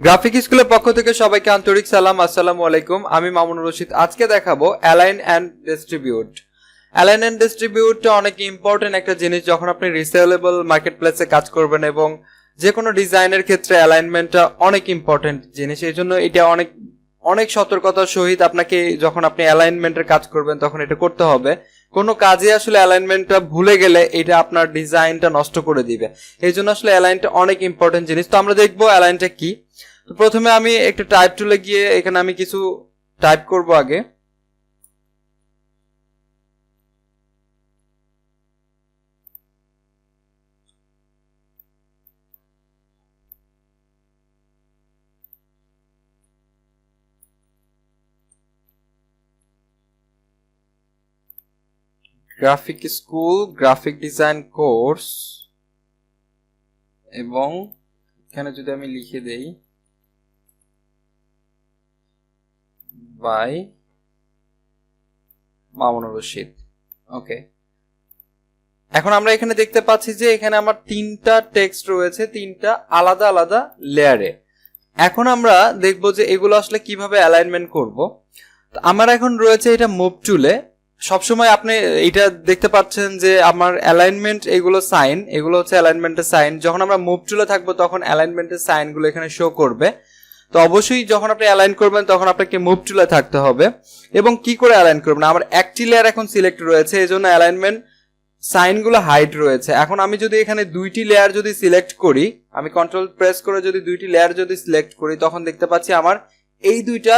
Graphic স্কুলের পক্ষ থেকে সবাইকে আন্তরিক সালাম। আসসালামু আলাইকুম। আমি মামুনুর রশিদ। আজকে দেখাবো align and distribute. Align and ডিস্ট্রিবিউটটা অনেক ইম্পর্টেন্ট একটা জিনিস যখন আপনি রিসেলেবল মার্কেট প্লেসে কাজ করবেন, এবং যে কোনো ডিজাইনের ক্ষেত্রে অ্যালাইনমেন্টটা অনেক ইম্পর্টেন্ট জিনিস। এই জন্য এটা অনেক অনেক সতর্কতার সহিত আপনাকে যখন আপনি অ্যালাইনমেন্টের কাজ করবেন তখন এটা করতে হবে। কোনো কাজে আসলে অ্যালাইনমেন্টটা ভুলে গেলে এটা আপনার ডিজাইনটা নষ্ট করে দিবে। এই জন্য আসলে অ্যালাইনটা অনেক ইম্পর্টেন্ট জিনিস। তো আমরা দেখবো অ্যালাইনটা কি। তো প্রথমে আমি একটা টাইপ টুলে গিয়ে এখানে আমি কিছু টাইপ করব আগে। Graphic school graphic design course, এবং এখানে যদি আমি লিখে দেই বাই মামুনুর রশিদ। ওকে, এখন আমরা এখানে দেখতে পাচ্ছি যে এখানে আমার তিনটা টেক্সট রয়েছে, তিনটা আলাদা আলাদা লেয়ারে। এখন আমরা দেখবো যে এগুলো আসলে কিভাবে অ্যালাইনমেন্ট করব। আমার এখন রয়েছে এটা মুভ টুলে। সবসময় আপনি এটা দেখতে পাচ্ছেন যে আমার অ্যালাইনমেন্ট এগুলো সাইন, এগুলো হচ্ছে অ্যালাইনমেন্টের সাইন। যখন আমরা মুভ টুলে থাকবো তখন অ্যালাইনমেন্টের সাইনগুলো এখানে শো করবে। তো অবশ্যই যখন আপনি অ্যালাইন করবেন তখন আপনাকে মুভ টুলে থাকতে হবে। এবং কি করে অ্যালাইন করবেন, আমার একটি লেয়ার এখন সিলেক্ট রয়েছে, এই জন্য অ্যালাইনমেন্ট সাইনগুলো হাইড রয়েছে। এখন আমি যদি এখানে দুইটি লেয়ার যদি সিলেক্ট করি, আমি কন্ট্রোল প্রেস করে যদি দুইটি লেয়ার যদি সিলেক্ট করি, তখন দেখতে পাচ্ছি আমার এই দুইটা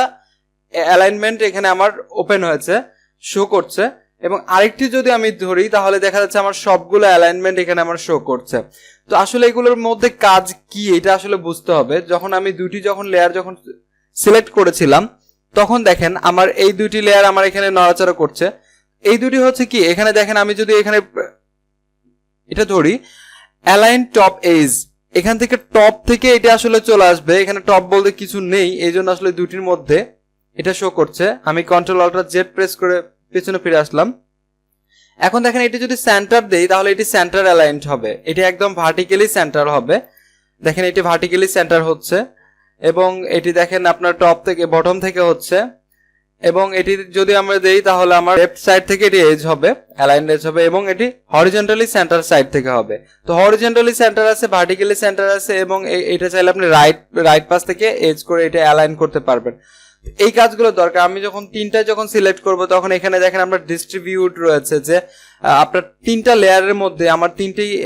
অ্যালাইনমেন্ট এখানে আমার ওপেন হয়েছে, শো করছে। এবং আরেকটি যদি আমি ধরি তাহলে দেখা যাচ্ছে আমার সবগুলো অ্যালাইনমেন্ট এখানে আমার শো করছে। তো আসলে এগুলোর মধ্যে কাজ কি এটা আসলে বুঝতে হবে। যখন আমি দুইটি যখন লেয়ার যখন সিলেক্ট করেছিলাম তখন দেখেন আমার এই দুইটি লেয়ার আমার এখানে নড়াচড়া করছে। এই দুটি হচ্ছে কি, এখানে দেখেন আমি যদি এখানে এটা ধরি অ্যালাইন টপ এজ, এখান থেকে টপ থেকে এটা আসলে চলে আসবে। এখানে টপ বলতে কিছু নেই, এই জন্য আসলে দুটির মধ্যে এটা শো করছে। আমি কন্ট্রোল অল্টার জেড প্রেস করে পেছনে ফিরে আসলাম। এখন দেখেন এটি যদি সেন্টার দেই তাহলে এটি সেন্টার অ্যালাইনড হবে, এটি একদম ভার্টিক্যালি সেন্টার হবে। দেখেন এটি ভার্টিক্যালি সেন্টার হচ্ছে, এবং এটি দেখেন আপনার টপ থেকে বটম থেকে হচ্ছে। এবং এটি যদি আমরা দেই তাহলে আমার লেফট সাইড থেকে এটি এজ হবে, অ্যালাইনড এজ হবে, এবং এটি হরিজন্টালি সেন্টার সাইড থেকে হবে। তো হরিজন্টালি সেন্টার আছে, ভার্টিক্যালি সেন্টার আছে, এবং এটা চাইলে আপনি রাইট পাশ থেকে এজ করে এটা অ্যালাইন করতে পারবেন। এই কাজগুলো দরকার। আমি যখন তিনটা যখন সিলেক্ট করব তখন এখানে দেখেন আমরা ডিস্ট্রিবিউট রয়েছে, যে আপনার তিনটা লেয়ারের মধ্যে আমার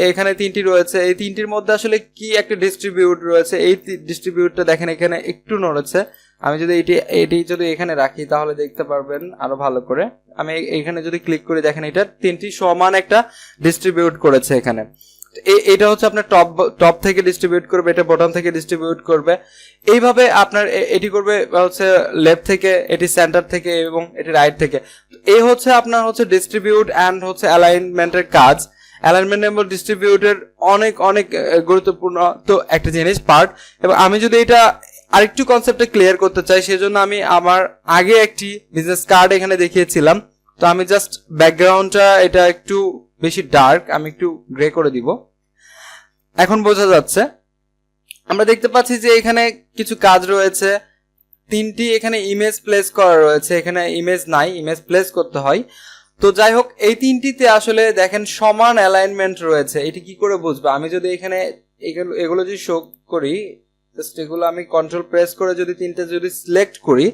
এখানে তিনটি রয়েছে, এই তিনটির মধ্যে আসলে কি একটা ডিস্ট্রিবিউট রয়েছে। এই ডিস্ট্রিবিউটটা দেখেন এখানে একটু নড়েছে। আমি যদি এটি যদি এখানে রাখি তাহলে দেখতে পারবেন আরো ভালো করে। আমি এখানে যদি ক্লিক করি দেখেন এটা তিনটি সমান একটা ডিস্ট্রিবিউট করেছে এখানে। এটা হচ্ছে আপনার টপ থেকে ডিস্ট্রিবিউট করবে, এটা বটম থেকে ডিস্ট্রিবিউট করবে। এইভাবে আপনার এটি করবে হচ্ছে লেফট থেকে, এটি সেন্টার থেকে, এবং এটি রাইট থেকে। এই হচ্ছে আপনার হচ্ছে ডিস্ট্রিবিউট অ্যান্ড হচ্ছে অ্যালাইনমেন্টের কাজ। অ্যালাইনমেন্ট এবং ডিস্ট্রিবিউটের অনেক অনেক গুরুত্বপূর্ণ তো একটা জিনিস পার্ট। এবং আমি যদি এটা আরেকটু কনসেপ্টে ক্লিয়ার করতে চাই, সেজন্য আমি আমার আগে একটি বিজনেস কার্ড এখানে দেখিয়েছিলাম। তো আমি জাস্ট ব্যাকগ্রাউন্ডটা এটা একটু বেশি ডার্ক, আমি একটু গ্রে করে দিব। এখন বোঝা যাচ্ছে। আমরা দেখতে পাচ্ছি যে এখানে কিছু কাজ রয়েছে, তিনটি এখানে ইমেজ প্লেস করা রয়েছে, এখানে ইমেজ নাই, ইমেজ প্লেস করতে হয়। তো যাই হোক, এই তিনটিতে আসলে দেখেন সমান অ্যালাইনমেন্ট রয়েছে। এটি কি করে বুঝবো, আমি যদি এখানে এগুলো যদি শো করি, জাস্ট এগুলো আমি কন্ট্রোল প্রেস করে যদি তিনটে যদি সিলেক্ট করি,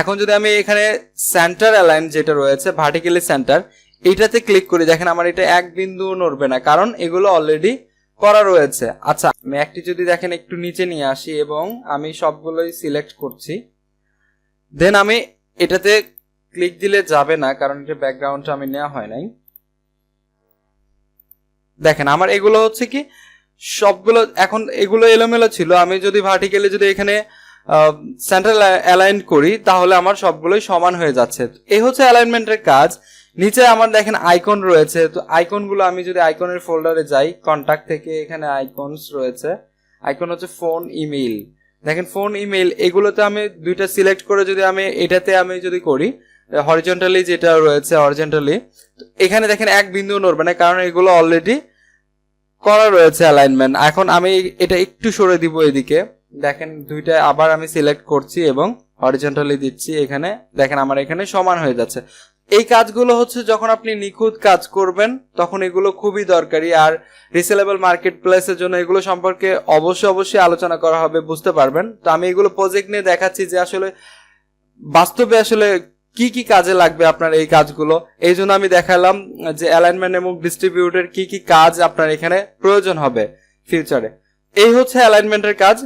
এখন যদি আমি এখানে সেন্টার অ্যালাইন যেটা রয়েছে ভার্টিক্যালি সেন্টার, এইটাতে ক্লিক করি, দেখেন আমার এটা এক বিন্দু নড়বে না, কারণ এগুলো অলরেডি করা রয়েছে। আচ্ছা, আমি একটি যদি দেখেন একটু নিচে নিয়ে আসি এবং আমি সবগুলোই সিলেক্ট করছি, দেন আমি এটাতে ক্লিক দিলে যাবে না, কারণ এটা ব্যাকগ্রাউন্ডটা আমি নেওয়া হয় নাই। দেখেন আমার এগুলো হচ্ছে কি সবগুলো এখন এগুলো এলোমেলো ছিল। আমি যদি ভার্টিক্যালি যদি এখানে সেন্টার অ্যালাইন করি তাহলে আমার সবগুলোই সমান হয়ে যাচ্ছে। এই হচ্ছে অ্যালাইনমেন্টের কাজ। নিচে আমার দেখেন আইকন রয়েছে, তো আইকনগুলো আমি যদি আইকনের ফোল্ডারে যাই, কন্টাক্ট থেকে এখানে আইকনস রয়েছে, আইকন হচ্ছে ফোন, ইমেইল। দেখেন ফোন, ইমেইল, এগুলোতে আমি দুইটা সিলেক্ট করে যদি আমি এটাতে আমি যদি করি হরিজন্টালি যেটা রয়েছে হরিজন্টালি, এখানে দেখেন এক বিন্দু নড়বে না, কারণ এগুলো অলরেডি করা রয়েছে অ্যালাইনমেন্ট। এখন আমি এটা একটু সরে দিব এদিকে, দেখেন দুইটা আবার আমি সিলেক্ট করছি এবং হরিজন্টালি দিচ্ছি, এখানে দেখেন আমার এখানে সমান হয়ে যাচ্ছে। এই কাজগুলো হচ্ছে যখন আপনি নিখুঁত কাজ করবেন তখন এগুলো খুবই দরকারি। আর রিসেলেবল মার্কেট প্লেসের জন্য এগুলো সম্পর্কে অবশ্যই আলোচনা করা হবে, বুঝতে পারবেন। তো আমি এগুলো প্রজেক্ট নিয়ে দেখাচ্ছি যে আসলে বাস্তবে আসলে কি কি কাজে লাগবে আপনার এই কাজগুলো। এই জন্য আমি দেখালাম যে অ্যালাইনমেন্ট এবং ডিস্ট্রিবিউটের কি কি কাজ আপনার এখানে প্রয়োজন হবে ফিউচারে। এই হচ্ছে অ্যালাইনমেন্টের কাজ।